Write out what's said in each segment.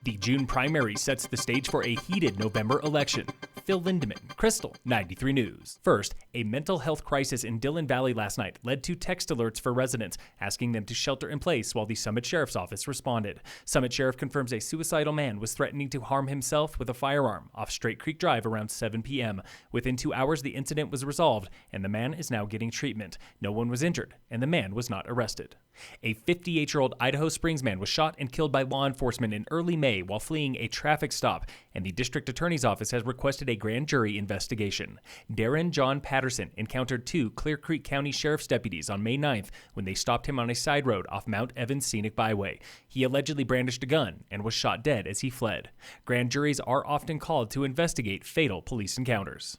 The June primary sets the stage for a heated November election. Phil Lindemann, Krystal, 93 News. First, a mental health crisis in Dillon Valley last night led to text alerts for residents, asking them to shelter in place while the Summit Sheriff's Office responded. Summit Sheriff confirms a suicidal man was threatening to harm himself with a firearm off Straight Creek Drive around 7 p.m. Within 2 hours, the incident was resolved, and the man is now getting treatment. No one was injured, and the man was not arrested. A 58-year-old Idaho Springs man was shot and killed by law enforcement in early May while fleeing a traffic stop, and the district attorney's office has requested a grand jury investigation. Darren John Patterson encountered 2 Clear Creek County Sheriff's deputies on May 9th when they stopped him on a side road off Mount Evans Scenic Byway. He allegedly brandished a gun and was shot dead as he fled. Grand juries are often called to investigate fatal police encounters.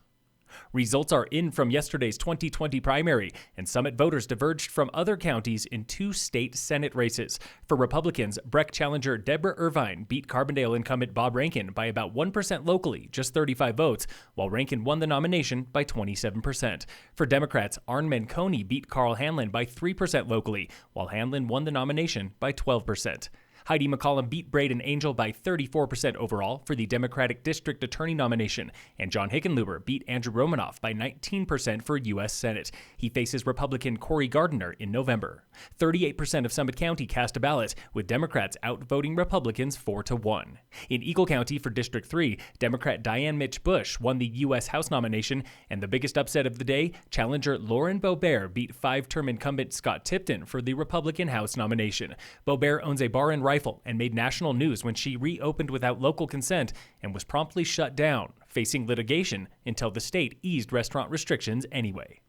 Results are in from yesterday's 2020 primary, and Summit voters diverged from other counties in 2 state Senate races. For Republicans, Breck challenger Deborah Irvine beat Carbondale incumbent Bob Rankin by about 1% locally, just 35 votes, while Rankin won the nomination by 27%. For Democrats, Arn Manconi beat Carl Hanlon by 3% locally, while Hanlon won the nomination by 12%. Heidi McCollum beat Braden Angel by 34% overall for the Democratic District Attorney nomination, and John Hickenlooper beat Andrew Romanoff by 19% for U.S. Senate. He faces Republican Cory Gardner in November. 38% of Summit County cast a ballot, with Democrats outvoting Republicans 4-1. In Eagle County for District 3, Democrat Diane Mitch Bush won the U.S. House nomination, and the biggest upset of the day, challenger Lauren Boebert beat 5-term incumbent Scott Tipton for the Republican House nomination. Boebert owns a bar and rifle and made national news when she reopened without local consent and was promptly shut down, facing litigation until the state eased restaurant restrictions anyway.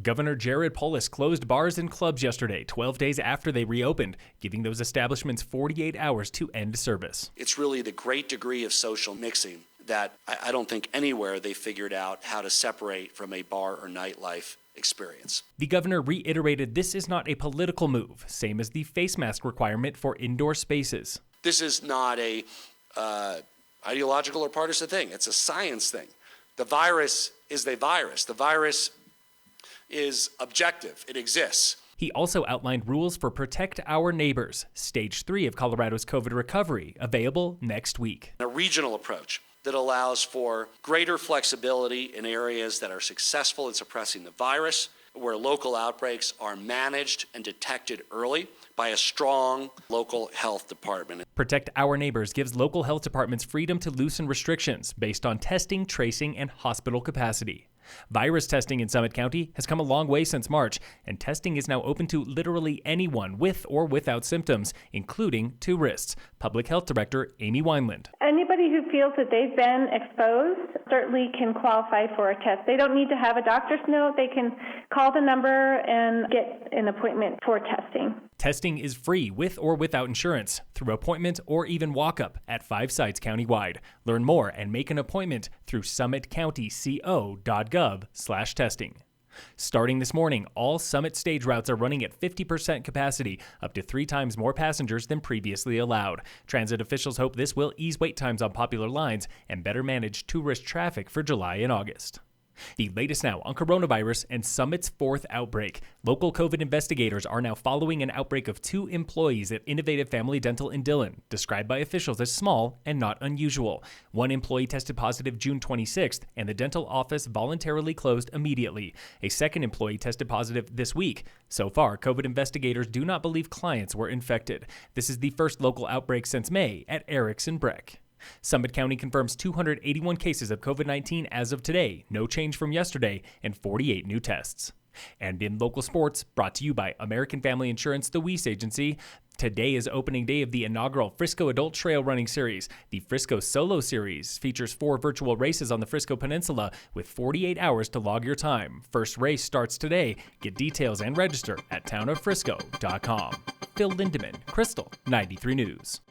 Governor Jared Polis closed bars and clubs yesterday, 12 days after they reopened, giving those establishments 48 hours to end service. It's really the great degree of social mixing that I don't think anywhere they figured out how to separate from a bar or nightlife experience. The governor reiterated this is not a political move, same as the face mask requirement for indoor spaces. This is not a ideological or partisan thing. It's a science thing. The virus is the virus. The virus is objective. It exists. He also outlined rules for Protect Our Neighbors, Stage 3 of Colorado's COVID recovery, available next week. A regional approach that allows for greater flexibility in areas that are successful in suppressing the virus, where local outbreaks are managed and detected early by a strong local health department. Protect Our Neighbors gives local health departments freedom to loosen restrictions based on testing, tracing, and hospital capacity. Virus testing in Summit County has come a long way since March, and testing is now open to literally anyone with or without symptoms, including tourists. Public Health Director Amy Wineland. Anybody who feels that they've been exposed certainly can qualify for a test. They don't need to have a doctor's note. They can call the number and get an appointment for testing. Testing is free with or without insurance, through appointment or even walk-up at 5 sites countywide. Learn more and make an appointment through summitcountyco.gov/testing. Starting this morning, all Summit stage routes are running at 50% capacity, up to 3 times more passengers than previously allowed. Transit officials hope this will ease wait times on popular lines and better manage tourist traffic for July and August. The latest now on coronavirus and Summit's 4th outbreak. Local COVID investigators are now following an outbreak of 2 employees at Innovative Family Dental in Dillon, described by officials as small and not unusual. 1 employee tested positive June 26th, and the dental office voluntarily closed immediately. A 2nd employee tested positive this week. So far, COVID investigators do not believe clients were infected. This is the first local outbreak since May at Eric's and Breck. Summit County confirms 281 cases of COVID-19 as of today, no change from yesterday, and 48 new tests. And in local sports, brought to you by American Family Insurance, the Weiss Agency, today is opening day of the inaugural Frisco Adult Trail Running Series. The Frisco Solo Series features 4 virtual races on the Frisco Peninsula with 48 hours to log your time. First race starts today. Get details and register at townoffrisco.com. Phil Lindemann, Krystal, 93 News.